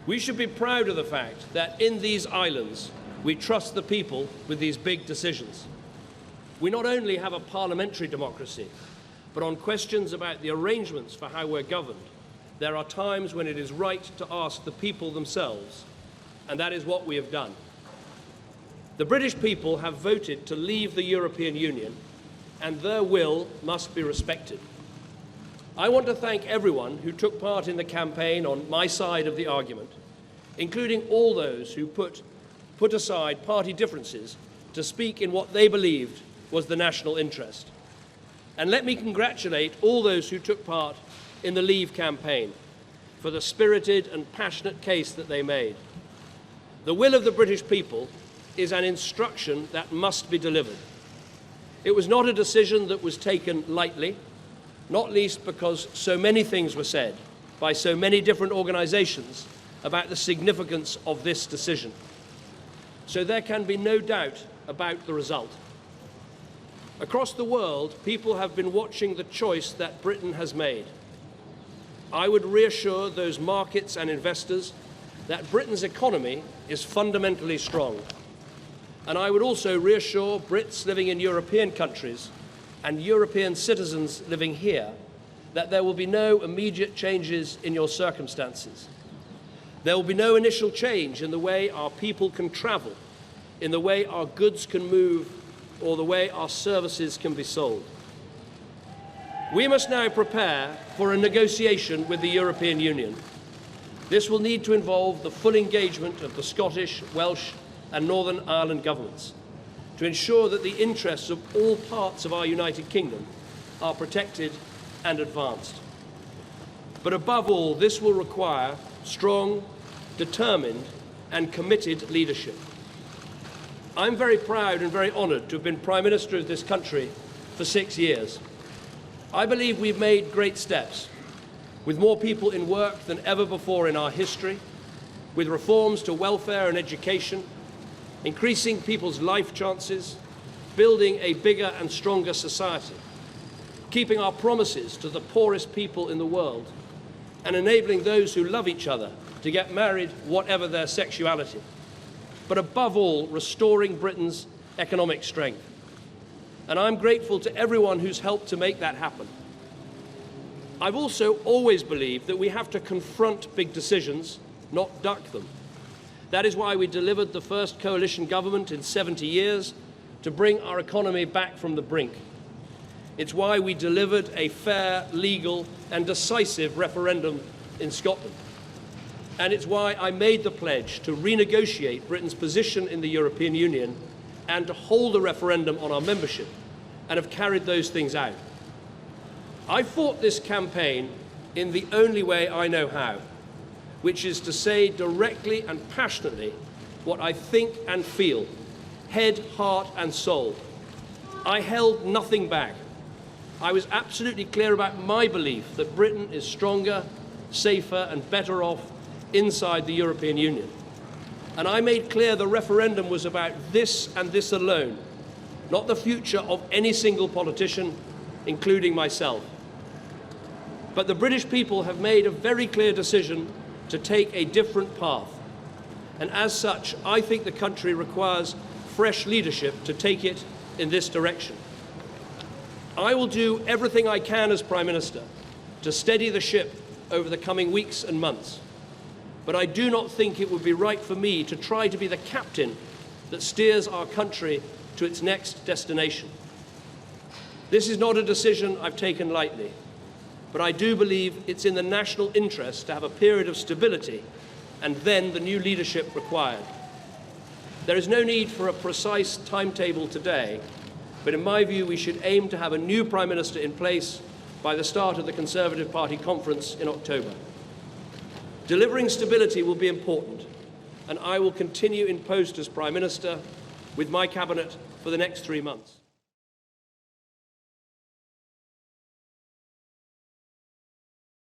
We should be proud of the fact that in these islands, we trust the people with these big decisions. We not only have a parliamentary democracy, but on questions about the arrangements for how we're governed, there are times when it is right to ask the people themselves, and that is what we have done. The British people have voted to leave the European Union, and their will must be respected. I want to thank everyone who took part in the campaign on my side of the argument, including all those who put aside party differences to speak in what they believed was the national interest. And let me congratulate all those who took part in the Leave campaign for the spirited and passionate case that they made. The will of the British people is an instruction that must be delivered. It was not a decision that was taken lightly, not least because so many things were said by so many different organisations about the significance of this decision. So there can be no doubt about the result. Across the world, people have been watching the choice that Britain has made. I would reassure those markets and investors that Britain's economy is fundamentally strong. And I would also reassure Brits living in European countries and European citizens living here that there will be no immediate changes in your circumstances. There will be no initial change in the way our people can travel, in the way our goods can move, or the way our services can be sold. We must now prepare for a negotiation with the European Union. This will need to involve the full engagement of the Scottish, Welsh, and Northern Ireland governments to ensure that the interests of all parts of our United Kingdom are protected and advanced. But above all, this will require strong, determined, and committed leadership. I'm very proud and very honoured to have been Prime Minister of this country for 6 years. I believe we've made great steps, with more people in work than ever before in our history, with reforms to welfare and education, increasing people's life chances, building a bigger and stronger society, keeping our promises to the poorest people in the world, and enabling those who love each other to get married, whatever their sexuality. But above all, restoring Britain's economic strength. And I'm grateful to everyone who's helped to make that happen. I've also always believed that we have to confront big decisions, not duck them. That is why we delivered the first coalition government in 70 years to bring our economy back from the brink. It's why we delivered a fair, legal, and decisive referendum in Scotland. And it's why I made the pledge to renegotiate Britain's position in the European Union and to hold a referendum on our membership, and have carried those things out. I fought this campaign in the only way I know how, which is to say directly and passionately what I think and feel, head, heart, and soul. I held nothing back. I was absolutely clear about my belief that Britain is stronger, safer, and better off inside the European Union. And I made clear the referendum was about this and this alone, not the future of any single politician, including myself. But the British people have made a very clear decision to take a different path. And as such, I think the country requires fresh leadership to take it in this direction. I will do everything I can as Prime Minister to steady the ship over the coming weeks and months. But I do not think it would be right for me to try to be the captain that steers our country to its next destination. This is not a decision I've taken lightly, but I do believe it's in the national interest to have a period of stability and then the new leadership required. There is no need for a precise timetable today, but in my view, we should aim to have a new Prime Minister in place by the start of the Conservative Party conference in October. Delivering stability will be important, and I will continue in post as Prime Minister with my Cabinet for the next 3 months.